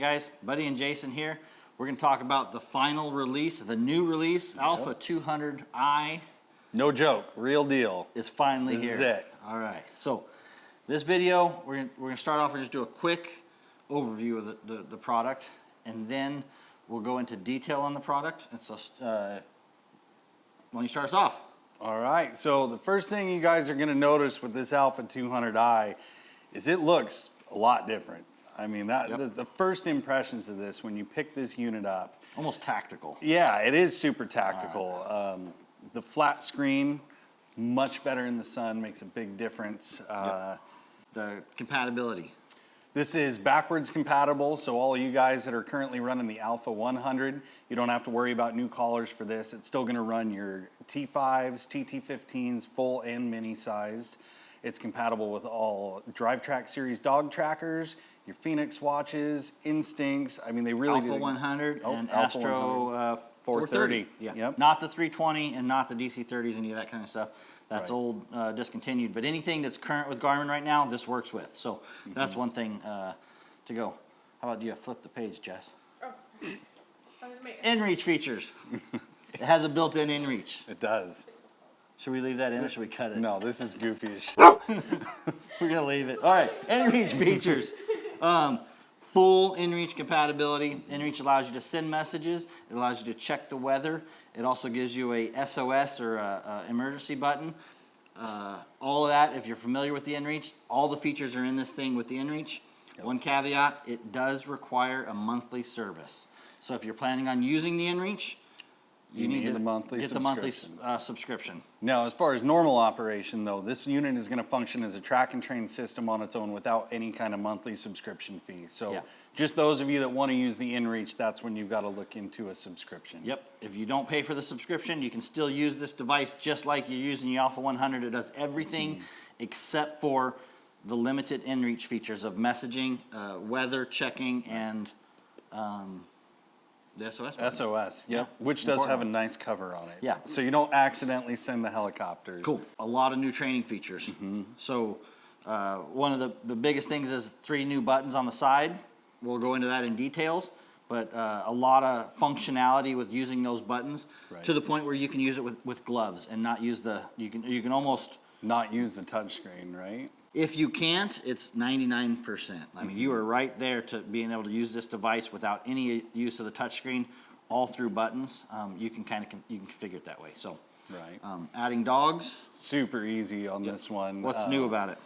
guys, Buddy and Jason here. We're going to talk about the final release, the new release, Alpha 200i. No joke, real deal. Is finally here. This is it. All right. So this video, we're going to start off and just do a quick overview of the product, and then we'll go into detail on the product. And so, why don't you start us off? All right, so the first thing you guys are gonna notice with this Alpha 200i is it looks a lot different. I mean, the first impressions of this, when you pick this unit up. Almost tactical. Yeah, it is super tactical. Right. The flat screen, much better in the sun, makes a big difference. The compatibility. This is backwards compatible, so all of you guys that are currently running the Alpha 100, you don't have to worry about new collars for this. It's still gonna run your T5s, TT15s, full and mini sized. It's compatible with all Drive Track Series dog trackers, your Phoenix watches, Instincts. I mean, they really Alpha 100 and Alpha Astro 430. Yeah. Yep. Not the 320 and not the DC30s, any of that kind of stuff. That's right. Old, discontinued. But anything that's current with Garmin right now, this works with. So that's one thing to go. How about you flip the page, Jess? Oh, InReach features. It has a built-in InReach. It does. Should we leave that in or should we cut it? No, this is goofy as shit. We're going to leave it. All right, InReach features. Full InReach compatibility. InReach allows you to send messages. It allows you to check the weather. It also gives you a SOS or a emergency button. All of that, if you're familiar with the InReach, all the features are in this thing with the InReach. Yep. One caveat, it does require a monthly service. So if you're planning on using the InReach, you need to the monthly get the monthly subscription. Now, as far as normal operation, though, this unit is going to function as a track and train system on its own without any kind of monthly subscription fee. So just those of you that want to use the InReach, that's when you've got to look into a subscription. Yep. If you don't pay for the subscription, you can still use this device just like you're using the Alpha 100. It does everything except for the limited InReach features of messaging, weather checking, and the SOS button. SOS, yep. Which does have a nice cover on it. Yeah. So you don't accidentally send the helicopters. Cool. A lot of new training features. So one of the biggest things is 3 new buttons on the side. We'll go into that in details, but a lot of functionality with using those buttons to the point where you can use it with gloves and not use you can almost not use the touchscreen, right? If you can't, it's 99%. I mean, you are right there to being able to use this device without any use of the touchscreen, all through buttons. You can configure it that way. So, adding dogs, super easy on this one. What's new about it?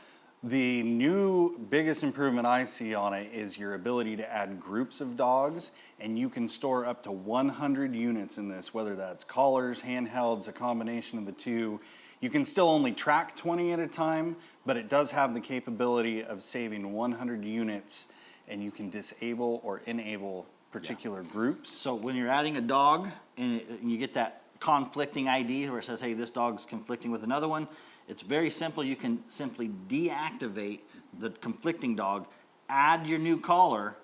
The new biggest improvement I see on it is your ability to add groups of dogs, and you can store up to 100 units in this, whether that's collars, handhelds, a combination of the two. You can still only track 20 at a time, but it does have the capability of saving 100 units, and you can disable or enable particular groups. So when you're adding a dog and you get that conflicting ID where it says, hey, this dog's conflicting with another one, it's very simple. You can simply deactivate the conflicting dog, add your new collar,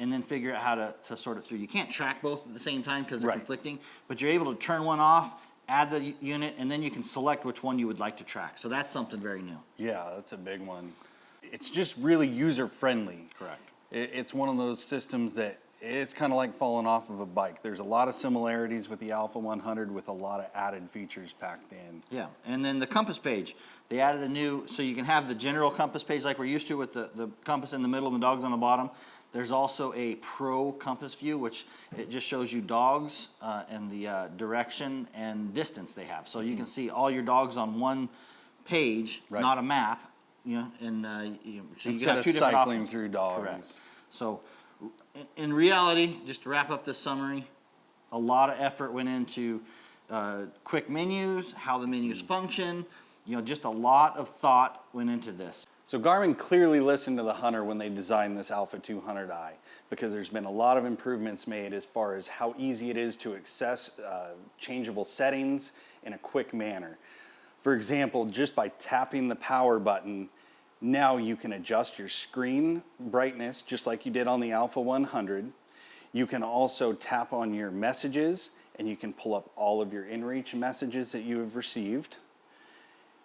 and then figure out how to sort it through. You can't track both at the same time because they're conflicting, but you're able to turn one off, add the unit, and then you can select which one you would like to track. So that's something very new. Yeah, that's a big one. It's just really user-friendly. Correct. It's one of those systems that it's kind of like falling off of a bike. There's a lot of similarities with the Alpha 100 with a lot of added features packed in. Yeah, and then the compass page. They added a new, so you can have the general compass page like we're used to with the compass in the middle and the dogs on the bottom. There's also a Pro compass view, which it just shows you dogs and the direction and distance they have. So you can see all your dogs on one page, not a map. You know, and so you can have 2 different cycling options. through dogs. Correct. So in reality, just to wrap up this summary, a lot of effort went into quick menus, how the menus function. You know, just a lot of thought went into this. So Garmin clearly listened to the hunter when they designed this Alpha 200i, because there's been a lot of improvements made as far as how easy it is to access changeable settings in a quick manner. For example, just by tapping the power button, now you can adjust your screen brightness just like you did on the Alpha 100. You can also tap on your messages and you can pull up all of your InReach messages that you have received.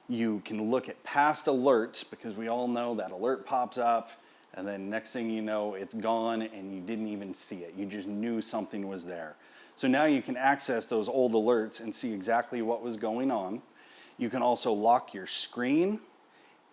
You can look at past alerts, because we all know that alert pops up And then next thing you know, it's gone and you didn't even see it. You just knew something was there. So now you can access those old alerts and see exactly what was going on. You can also lock your screen,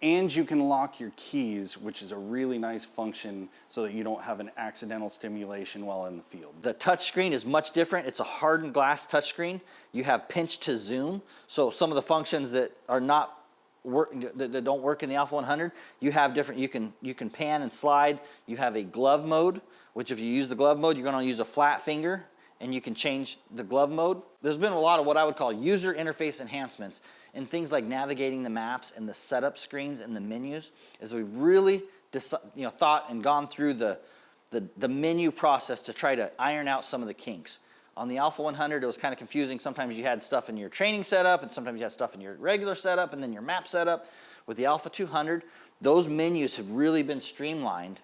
and you can lock your keys, which is a really nice function so that you don't have an accidental stimulation while in the field. The touch screen is much different. It's a hardened glass touch screen. You have pinch to zoom. So some of the functions that are not that don't work in the Alpha 100, you have different, you can pan and slide. You have a glove mode, which if you use the glove mode, you're gonna use a flat finger and you can change the glove mode. There's been a lot of what I would call user interface enhancements in things like navigating the maps and the setup screens and the menus, as we've really thought and gone through the menu process to try to iron out some of the kinks. On the Alpha 100, it was kind of confusing. Sometimes you had stuff in your training setup, and sometimes you had stuff in your regular setup, and then your map setup. With the Alpha 200, those menus have really been streamlined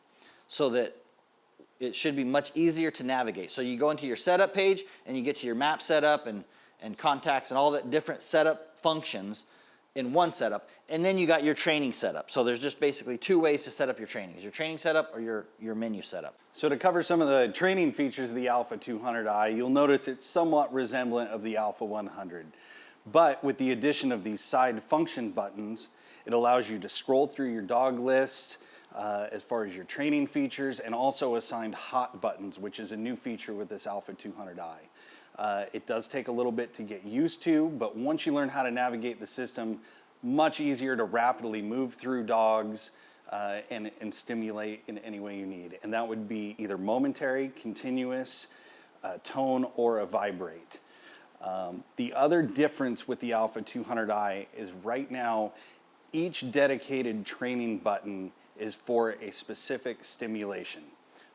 so that it should be much easier to navigate. So you go into your setup page, and you get to your map setup and contacts and all the different setup functions in one setup, and then you got your training setup. So there's just basically two ways to set up your training: your training setup or your menu setup. So to cover some of the training features of the Alpha 200i, you'll notice it's somewhat resemblant of the Alpha 100. But with the addition of these side function buttons, it allows you to scroll through your dog list as far as your training features, and also assigned hot buttons, which is a new feature with this Alpha 200i. It does take a little bit to get used to, but once you learn how to navigate the system, much easier to rapidly move through dogs and stimulate in any way you need. And that would be either momentary, continuous, tone, or a vibrate. The other difference with the Alpha 200i is right now, each dedicated training button is for a specific stimulation.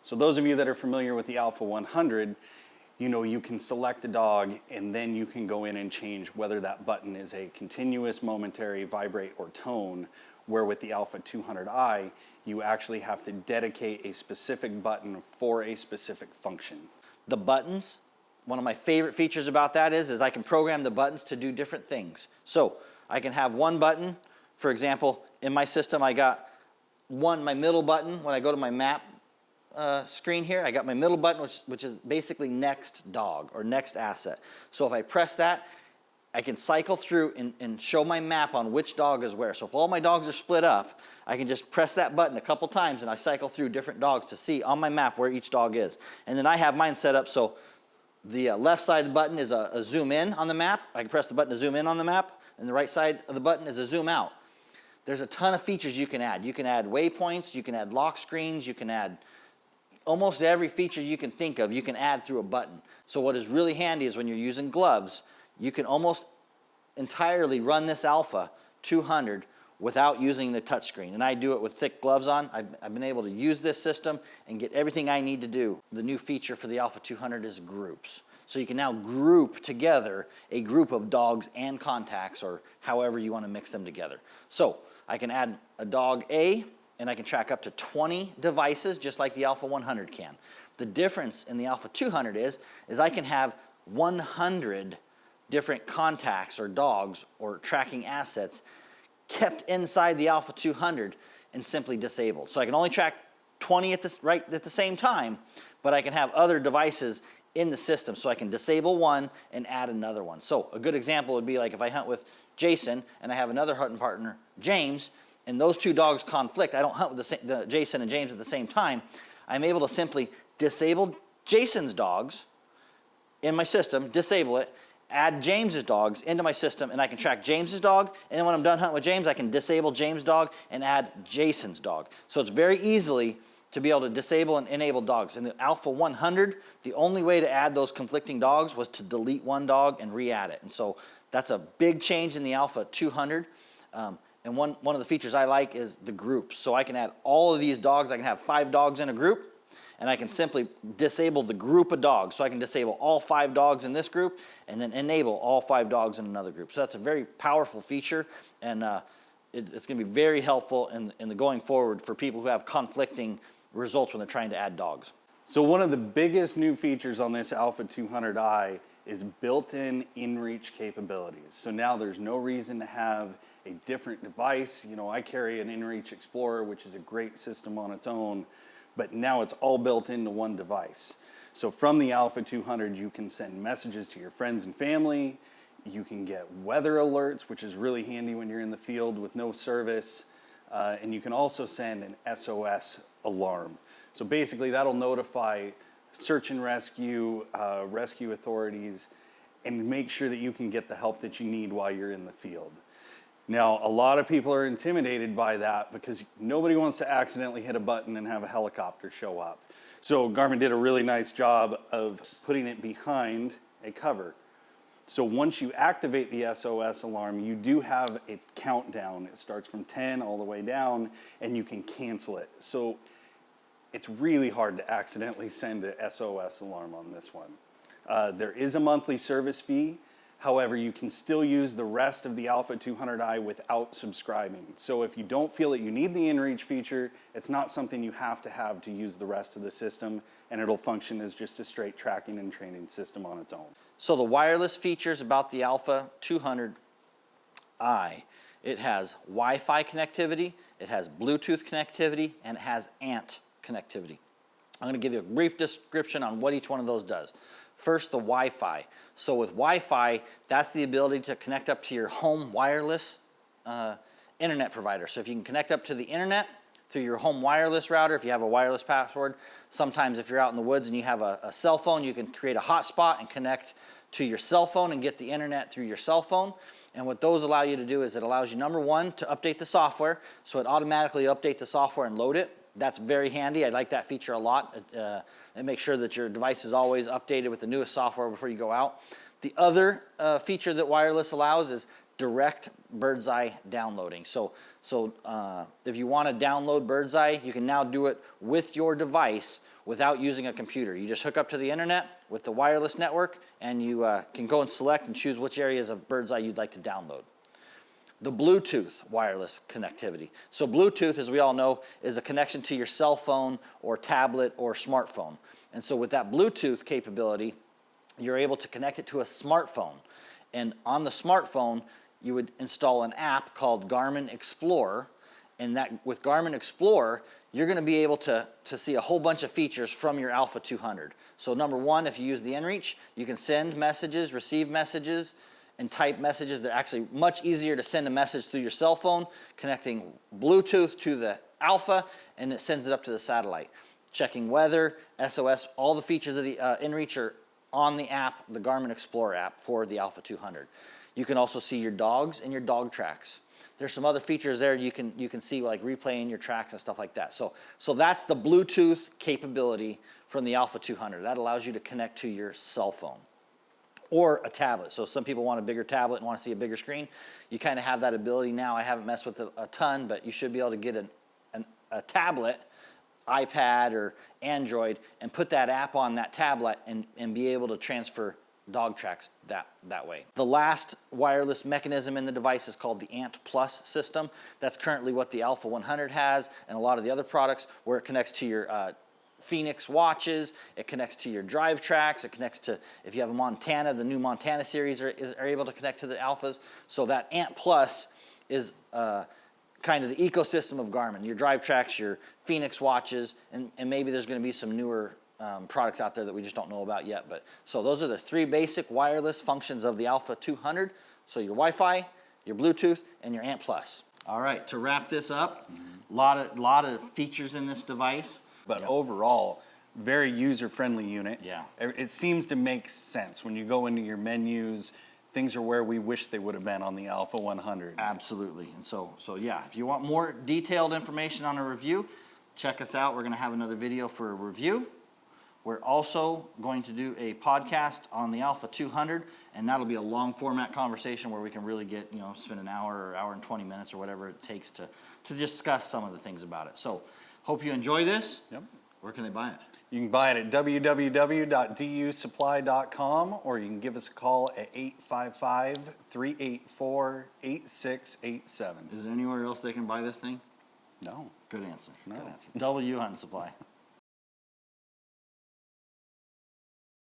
So those of you that are familiar with the Alpha 100, you can select a dog and then you can go in and change whether that button is a continuous, momentary, vibrate, or tone, where with the Alpha 200i, you actually have to dedicate a specific button for a specific function. The buttons, one of my favorite features about that is I can program the buttons to do different things. So I can have one button, for example, in my system I got my middle button. When I go to my map screen here, I got my middle button, which is basically next dog or next asset. So if I press that, I can cycle through and show my map on which dog is where. So if all my dogs are split up, I can just press that button a couple times and I cycle through different dogs to see on my map where each dog is. And then I have mine set up so the left side of the button is a zoom in on the map. I can press the button to zoom in on the map, and the right side of the button is a zoom out. There's a ton of features you can add. You can add waypoints, you can add lock screens, you can add almost every feature you can think of, you can add through a button. So what is really handy is when you're using gloves, you can almost entirely run this Alpha 200 without using the touchscreen. And I do it with thick gloves on. I've been able to use this system and get everything I need to do. The new feature for the Alpha 200 is groups. So you can now group together a group of dogs and contacts, or however you want to mix them together. So I can add a dog A, and I can track up to 20 devices just like the Alpha 100 can. The difference in the Alpha 200 is I can have 100 different contacts or dogs or tracking assets kept inside the Alpha 200 and simply disabled. So I can only track 20 at the same time, but I can have other devices in the system, so I can disable one and add another one. So a good example would be like if I hunt with Jason and I have another hunting partner, James, and those two dogs conflict, I don't hunt with the Jason and James at the same time, I'm able to simply disable Jason's dogs in my system, disable it, add James's dogs into my system, and I can track James's dog, and then when I'm done hunting with James, I can disable James' dog and add Jason's dog. So it's very easily to be able to disable and enable dogs. In the Alpha 100, the only way to add those conflicting dogs was to delete one dog and re-add it. And so that's a big change in the Alpha 200. And one of the features I like is the groups. So I can add all of these dogs. I can have 5 dogs in a group, and I can simply disable the group of dogs. So I can disable all 5 dogs in this group and then enable all 5 dogs in another group. So that's a very powerful feature, and it's going to be very helpful in the going forward for people who have conflicting results when they're trying to add dogs. So one of the biggest new features on this Alpha 200i is built-in InReach capabilities. So now there's no reason to have a different device. You know, I carry an InReach Explorer, which is a great system on its own, but now it's all built into one device. So from the Alpha 200, you can send messages to your friends and family. You can get weather alerts, which is really handy when you're in the field with no service. And you can also send an SOS alarm. So basically that'll notify search and rescue, rescue authorities, and make sure that you can get the help that you need while you're in the field. Now, a lot of people are intimidated by that because nobody wants to accidentally hit a button and have a helicopter show up. So Garmin did a really nice job of putting it behind a cover. So once you activate the SOS alarm, you do have a countdown. It starts from 10 all the way down, and you can cancel it. So it's really hard to accidentally send a SOS alarm on this one. There is a monthly service fee. However, you can still use the rest of the Alpha 200i without subscribing. So if you don't feel that you need the InReach feature, it's not something you have to use the rest of the system, and it'll function as just a straight tracking and training system on its own. So the wireless features about the Alpha 200i, it has Wi-Fi connectivity, it has Bluetooth connectivity, and it has ANT connectivity. I'm going to give you a brief description on what each one of those does. First, the Wi-Fi. So with Wi-Fi, that's the ability to connect up to your home wireless internet provider. So if you can connect up to the internet through your home wireless router, if you have a wireless password, sometimes if you're out in the woods and you have a cell phone, you can create a hotspot and connect to your cell phone and get the internet through your cell phone. And what those allow you to do is it allows you, number one, to update the software. So it automatically updates the software and load it. That's very handy. I like that feature a lot. It makes sure that your device is always updated with the newest software before you go out. The other feature that wireless allows is direct bird's eye downloading. So if you want to download bird's eye, you can now do it with your device without using a computer. You just hook up to the internet with the wireless network, and you can go and select and choose which areas of bird's eye you'd like to download. The Bluetooth wireless connectivity. So Bluetooth, as we all know, is a connection to your cell phone or tablet or smartphone. And so with that Bluetooth capability, you're able to connect it to a smartphone. And on the smartphone, you would install an app called Garmin Explorer. And that with Garmin Explorer, you're going to be able to see a whole bunch of features from your Alpha 200. So number one, if you use the InReach, you can send messages, receive messages, and type messages. They're actually much easier to send a message through your cell phone, connecting Bluetooth to the Alpha, and it sends it up to the satellite. Checking weather, SOS, all the features of the InReach are on the app, the Garmin Explorer app for the Alpha 200. You can also see your dogs and your dog tracks. There's some other features there you can see, like replaying your tracks and stuff like that. So that's the Bluetooth capability from the Alpha 200. That allows you to connect to your cell phone or a tablet. So some people want a bigger tablet and want to see a bigger screen. You kind of have that ability now. I haven't messed with it a ton, but you should be able to get a tablet, iPad or Android, and put that app on that tablet and be able to transfer dog tracks that way. The last wireless mechanism in the device is called the ANT Plus system. That's currently what the Alpha 100 has and a lot of the other products, where it connects to your Phoenix watches, it connects to your drive tracks, it connects to, if you have a Montana, the new Montana series are able to connect to the Alphas. So that ANT Plus is kind of the ecosystem of Garmin, your drive tracks, your Phoenix watches, and maybe there's going to be some newer products out there that we just don't know about yet. But so those are the three basic wireless functions of the Alpha 200. So your Wi-Fi, your Bluetooth, and your ANT Plus. All right, to wrap this up, lot of features in this device. But overall, very user-friendly unit. Yeah. It seems to make sense. When you go into your menus, things are where we wish they would have been on the Alpha 100. Absolutely. And so yeah, if you want more detailed information on a review, check us out. We're going to have another video for a review. We're also going to do a podcast on the Alpha 200, and that'll be a long format conversation where we can really get, spend an hour or hour and 20 minutes or whatever it takes to discuss some of the things about it. So hope you enjoy this. Yep. Where can they buy it? You can buy it at www.dusupply.com, or you can give us a call at 855-384-8687. Is there anywhere else they can buy this thing? No. Good answer. No. Good answer. W on supply.